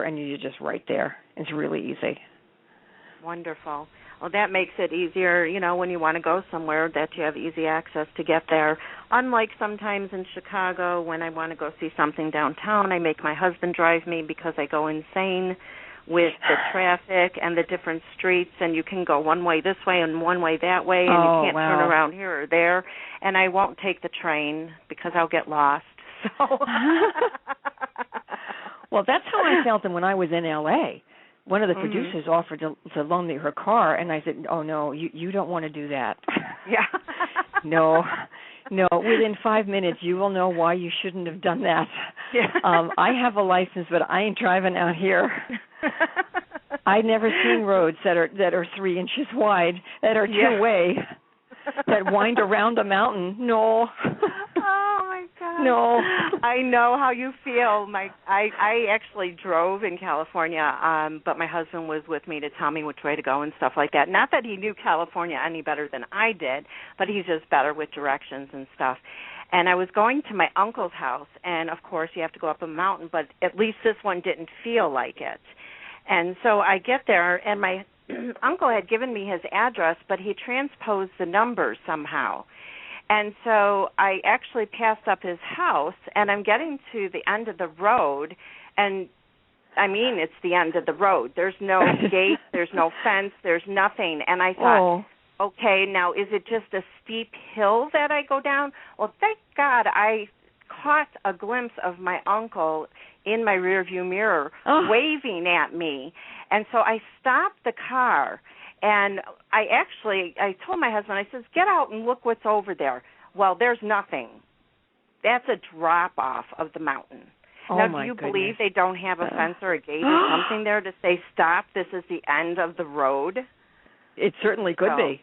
and you're just right there. It's really easy. Wonderful. Well, that makes it easier, when you want to go somewhere, that you have easy access to get there. Unlike sometimes in Chicago, when I want to go see something downtown, I make my husband drive me because I go insane with the traffic and the different streets, and you can go one way this way and one way that way, and you can't turn around here or there. And I won't take the train because I'll get lost. So. Well, that's how I felt when I was in L.A. One of the producers offered to loan me her car, and I said, "Oh no, you don't want to do that." Yeah. No. Within 5 minutes, you will know why you shouldn't have done that. Yeah. I have a license, but I ain't driving out here. I've never seen roads that are 3 inches wide, that are two-way, that wind around a mountain. No. Oh my God. No. I know how you feel. I actually drove in California, but my husband was with me to tell me which way to go and stuff like that. Not that he knew California any better than I did, but he's just better with directions and stuff. And I was going to my uncle's house, and of course you have to go up a mountain, but at least this one didn't feel like it. And so I get there, and my uncle had given me his address, but he transposed the numbers somehow. And so I actually passed up his house, and I'm getting to the end of the road, and I mean it's the end of the road. There's no gate, there's no fence, there's nothing. And I thought, okay, now is it just a steep hill that I go down? Well, thank God I caught a glimpse of my uncle in my rearview mirror waving at me. And so I stopped the car. And I told my husband, I says, get out and look what's over there. Well, there's nothing. That's a drop-off of the mountain. Now, do you believe they don't have a fence or a gate or something there to say, stop, this is the end of the road? It certainly could be.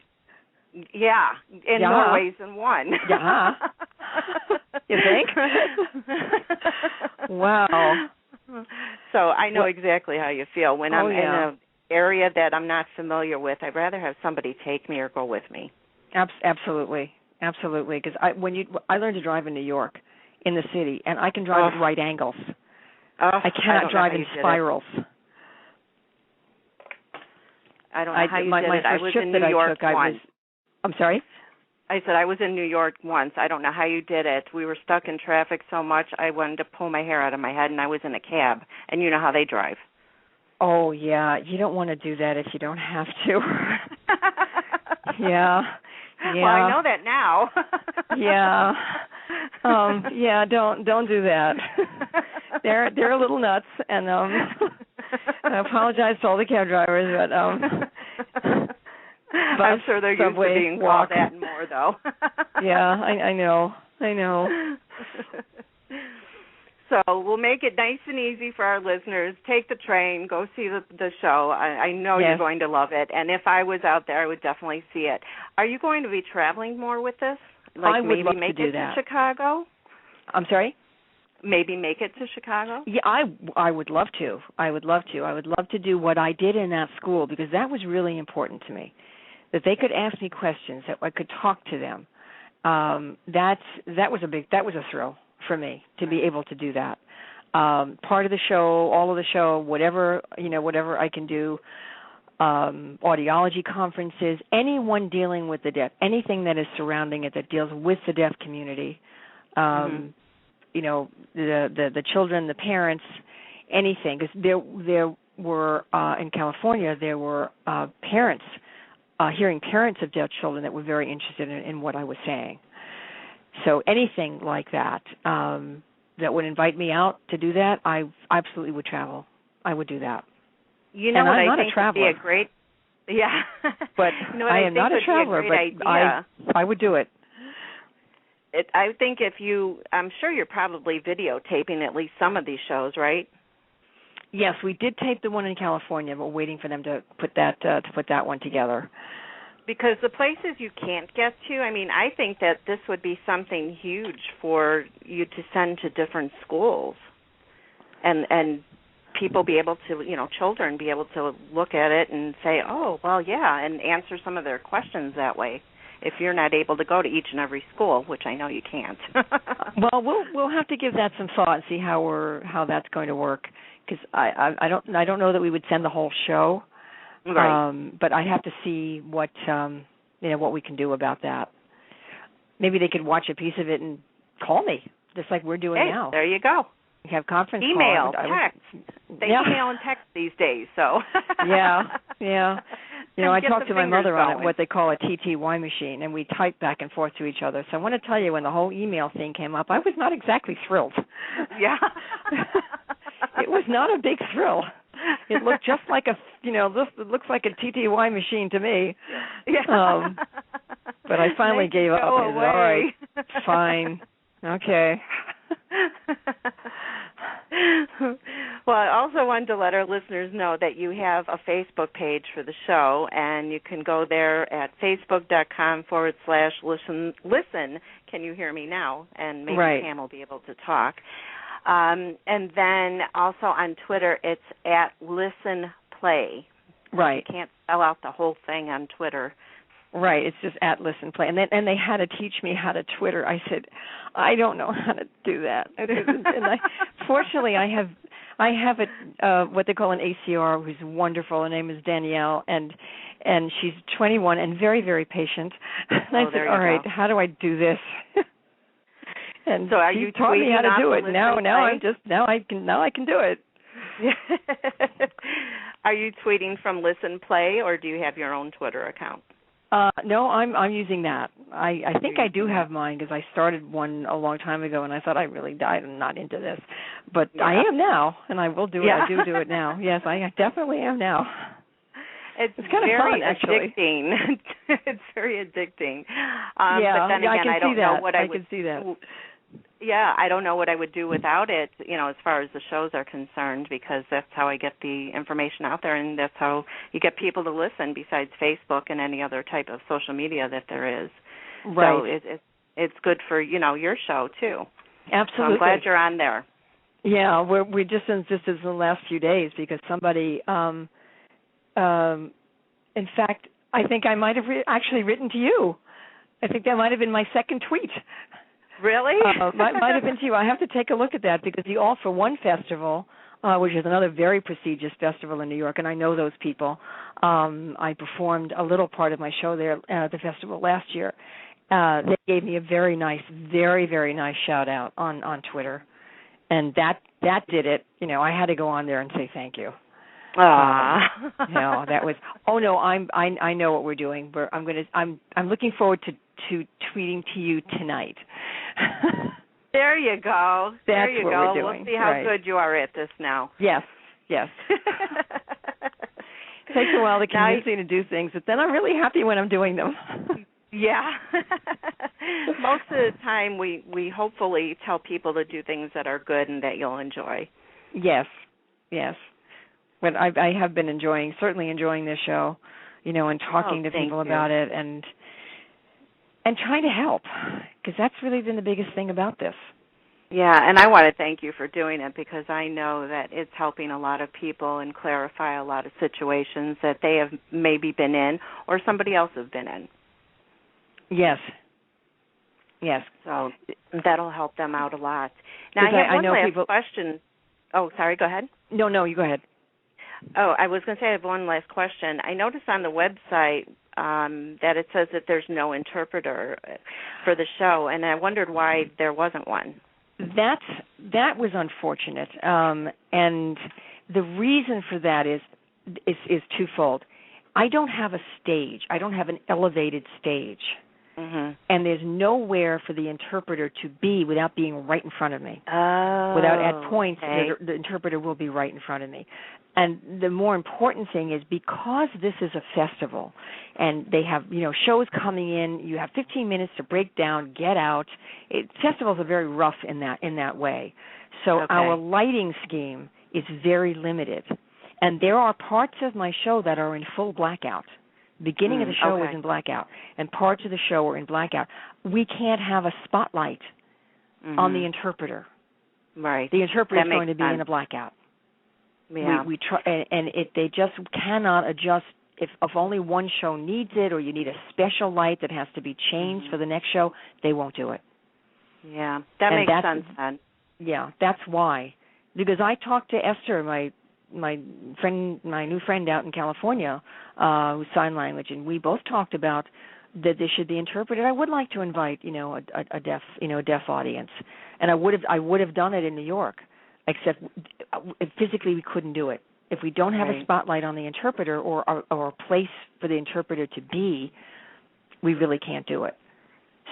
Yeah, in more ways than one. Yeah. You think? Wow. So I know exactly how you feel. When I'm in a area that I'm not familiar with, I'd rather have somebody take me or go with me. Absolutely, because I learned to drive in New York, in the city, and I can drive at right angles. I cannot drive in spirals. I don't know how you did it. I was in New York once. I'm sorry? I said I was in New York once. I don't know how you did it. We were stuck in traffic so much I wanted to pull my hair out of my head, and I was in a cab. And you know how they drive. Oh, yeah. You don't want to do that if you don't have to. Yeah. Well, I know that now. Yeah. Don't do that. They're a little nuts, and I apologize to all the cab drivers, but I'm sure they're used to being called that and more, though. Yeah, I know. So we'll make it nice and easy for our listeners. Take the train, go see the show. I know you're going to love it. And if I was out there, I would definitely see it. Are you going to be traveling more with this? Like I would maybe love make to do it that. to Chicago? I'm sorry? Maybe make it to Chicago? Yeah, I would love to. I would love to do what I did in that school, because that was really important to me, that they could ask me questions, that I could talk to them. That was a thrill for me to be able to do that. Part of the show, all of the show, whatever I can do, audiology conferences, anyone dealing with the deaf, anything that is surrounding it that deals with the deaf community, the children, the parents, anything. Because there were in California, there were parents, hearing parents of deaf children that were very interested in what I was saying. So anything like that that would invite me out to do that, I absolutely would travel. I would do that. You know and what I'm I not think a traveler, would be a great, but I am not a traveler, but I would do it. I think I'm sure you're probably videotaping at least some of these shows, right? Yes, we did tape the one in California, but we're waiting for them to put that one together. Because the places you can't get to, I mean, I think that this would be something huge for you to send to different schools, and people be able to, children be able to look at it and say, oh, well, yeah, and answer some of their questions that way. If you're not able to go to each and every school, which I know you can't. Well, we'll have to give that some thought and see how that's going to work. because I don't know that we would send the whole show, Right. but I have to see what what we can do about that. Maybe they could watch a piece of it and call me, just like we're doing now. There you go. We have conference email, call. text. They email and text these days, so. yeah. I talked to my mother going. on what they call a TTY machine, and we type back and forth to each other. So I want to tell you, when the whole email thing came up, I was not exactly thrilled. Yeah. It was not a big thrill. It looked just like it looks like a TTY machine to me. Yeah. But I finally gave up. I said, all right, fine, okay. Well, I also wanted to let our listeners know that you have a Facebook page for the show, and you can go there at facebook.com/listen. Can you hear me now? And maybe Pam will be able to talk. And then also on Twitter, it's at listenplay. Right. You can't spell out the whole thing on Twitter. Right, it's just at listenplay, and they had to teach me how to Twitter. I said, I don't know how to do that. Fortunately, I have what they call an ACR, who's wonderful. Her name is Danielle, and she's 21 and very, very patient. And I said, all right, how do I do this? And so are she you taught me how to do it. Now I can do it. Are you tweeting from Listen Play, or do you have your own Twitter account? No, I'm using that. I think I do have mine, because I started one a long time ago, and I thought I really died and not into this. But I am now, and I will do it. I do it now. Yes, I definitely am now. It's kind of fun, actually. Addicting. It's very addicting. But then again, I don't know what I can see that. Yeah, I don't know what I would do without it, as far as the shows are concerned, because that's how I get the information out there, and that's how you get people to listen, besides Facebook and any other type of social media that there is. Right. So it's good for, your show, too. Absolutely. So I'm glad you're on there. Yeah, we just insisted in the last few days, because somebody, in fact, I think I might have actually written to you. I think that might have been my second tweet. Really? Might have been to you. I have to take a look at that, because the All for One Festival, which is another very prestigious festival in New York, and I know those people. I performed a little part of my show there at the festival last year. They gave me a very nice, very, very nice shout out on Twitter, and that did it. I had to go on there and say thank you. No, that was. Oh no, I know what we're doing. I'm looking forward to tweeting to you tonight. There you go. That's what we're doing. We'll see how good you are at this now. Yes. It takes a while to convince me to do things, but then I'm really happy when I'm doing them. Yeah. Most of the time we hopefully tell people to do things that are good and that you'll enjoy. Yes. But I have been certainly enjoying this show, and talking to people about it and trying to help, because that's really been the biggest thing about this. Yeah, and I want to thank you for doing it, because I know that it's helping a lot of people and clarify a lot of situations that they have maybe been in or somebody else has been in. Yes. So that'll help them out a lot. Now, I have one last question. Oh, sorry, go ahead. No, you go ahead. Oh, I was going to say I have one last question. I noticed on the website that it says that there's no interpreter for the show, and I wondered why there wasn't one. That was unfortunate, and the reason for that is twofold. I don't have a stage. I don't have an elevated stage. Mm-hmm. And there's nowhere for the interpreter to be without being right in front of me. At points, the interpreter will be right in front of me. And the more important thing is, because this is a festival and they have, shows coming in, you have 15 minutes to break down, get out. Festivals are very rough in that way. So our lighting scheme is very limited. And there are parts of my show that are in full blackout. The beginning of the show was in blackout, and parts of the show are in blackout. We can't have a spotlight on the interpreter. Right. The interpreter is going to be in a blackout. Yeah. We try, and they just cannot adjust. If only one show needs it, or you need a special light that has to be changed for the next show, they won't do it. Yeah, that makes sense then. Yeah, that's why because I talked to Esther, my new friend out in California, who's sign language, and we both talked about that they should be interpreted. I would like to invite, a deaf audience, and I would have done it in New York, except physically we couldn't do it. If we don't have a spotlight on the interpreter or a place for the interpreter to be, we really can't do it.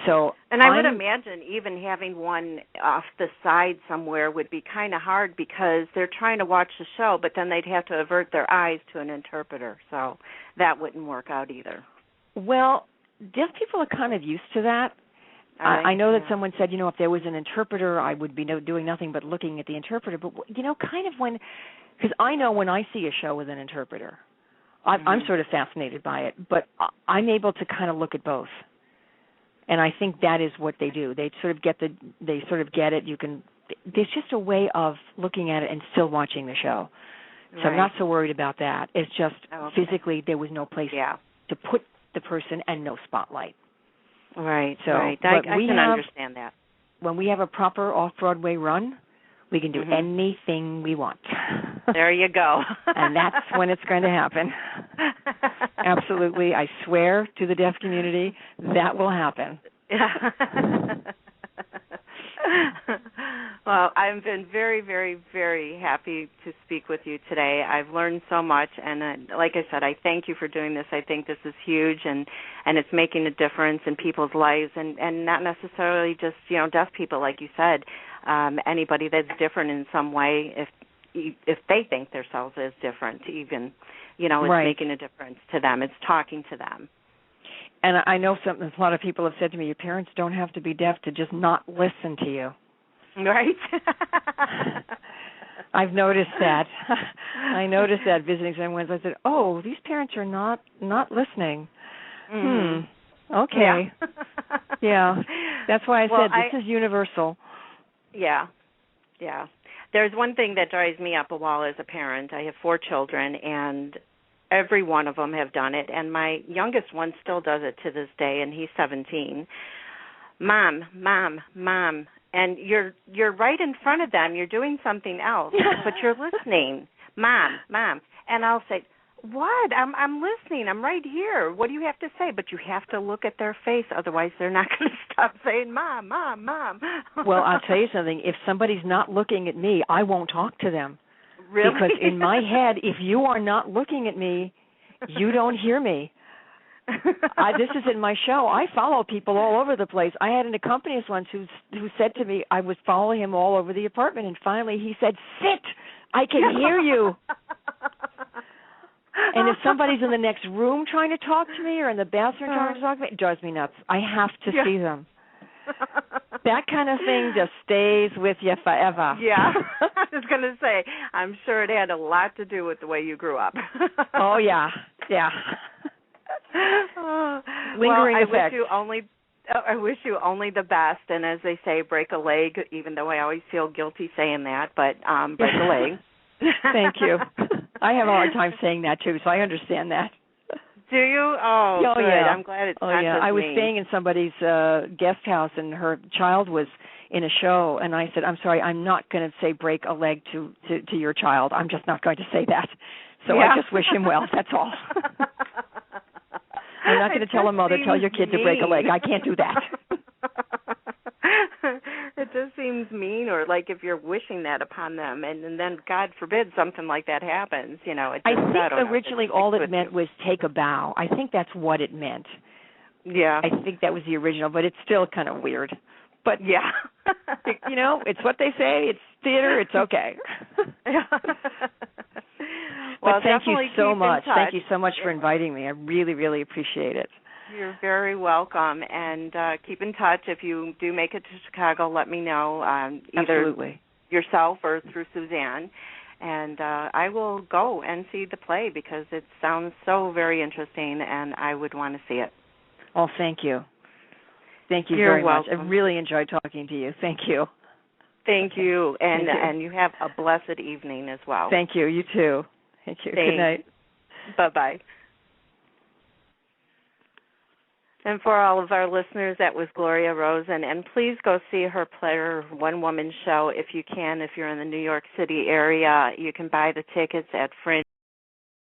So, and I would imagine even having one off the side somewhere would be kind of hard because they're trying to watch the show, but then they'd have to avert their eyes to an interpreter. So that wouldn't work out either. Well, deaf people are kind of used to that. I know that someone said, if there was an interpreter, I would be doing nothing but looking at the interpreter. But, kind of because I know when I see a show with an interpreter, I'm sort of fascinated by it, but I'm able to kind of look at both. And I think that is what they do. They sort of get it. There's just a way of looking at it and still watching the show. So I'm not so worried about that. It's just physically there was no place to put the person and no spotlight. Right. So I can understand that. When we have a proper off-Broadway run, we can do anything we want. There you go. And that's when it's going to happen. Absolutely. I swear to the deaf community, that will happen. Well, I've been very, very, very happy to speak with you today. I've learned so much, and like I said, I thank you for doing this. I think this is huge, and it's making a difference in people's lives, and not necessarily just, deaf people, like you said, anybody that's different in some way, if they think themselves as different, even, it's making a difference to them. It's talking to them. And I know a lot of people have said to me, your parents don't have to be deaf to just not listen to you. Right. I've noticed that. I noticed that visiting someone. I said, oh, these parents are not listening. Okay. Yeah. That's why I said this is universal. Yeah. There's one thing that drives me up a wall as a parent. I have 4 children, and every one of them have done it, and my youngest one still does it to this day, and he's 17. Mom, and you're right in front of them. You're doing something else, but you're listening. Mom, and I'll say, what? I'm listening. I'm right here. What do you have to say? But you have to look at their face, otherwise they're not going to stop saying, Mom. Well, I'll tell you something. If somebody's not looking at me, I won't talk to them. Really? Because in my head, if you are not looking at me, you don't hear me. This is in my show. I follow people all over the place. I had an accompanist once who said to me, I was following him all over the apartment, and finally he said, sit, I can hear you. And if somebody's in the next room trying to talk to me or in the bathroom trying to talk to me, it drives me nuts. I have to see them. That kind of thing just stays with you forever. Yeah. I was going to say, I'm sure it had a lot to do with the way you grew up. Oh, yeah. Lingering effects. I wish you only the best, and as they say, break a leg, even though I always feel guilty saying that, but break a leg. Thank you. I have a hard time saying that, too, so I understand that. Do you? Oh, good. Yeah. I'm glad it's not just I was me. staying in somebody's guest house, and her child was in a show, and I said, I'm sorry, I'm not going to say break a leg to your child. I'm just not going to say that. So I just wish him well. That's all. I'm not going to tell a mother, tell your kid to break a leg. I can't do that. It just seems mean, or like if you're wishing that upon them, and then, God forbid, something like that happens. I think originally all it meant was take a bow. I think that's what it meant. Yeah. I think that was the original, but it's still kind of weird. But, yeah. It's what they say. It's theater. It's okay. Well, but thank you so much. Thank you so much for inviting me. I really, really appreciate it. You're very welcome, and keep in touch. If you do make it to Chicago, let me know, either yourself or through Suzanne, and I will go and see the play because it sounds so very interesting, and I would want to see it. Oh, thank you. Thank you You're very welcome. much. I really enjoyed talking to you. Thank you. Thank you, and Thank you. And you have a blessed evening as well. Thank you. You too. Thank you. Thanks. Good night. Bye-bye. And for all of our listeners, that was Gloria Rosen. And please go see her Player one-woman show if you can. If you're in the New York City area, you can buy the tickets at Fringe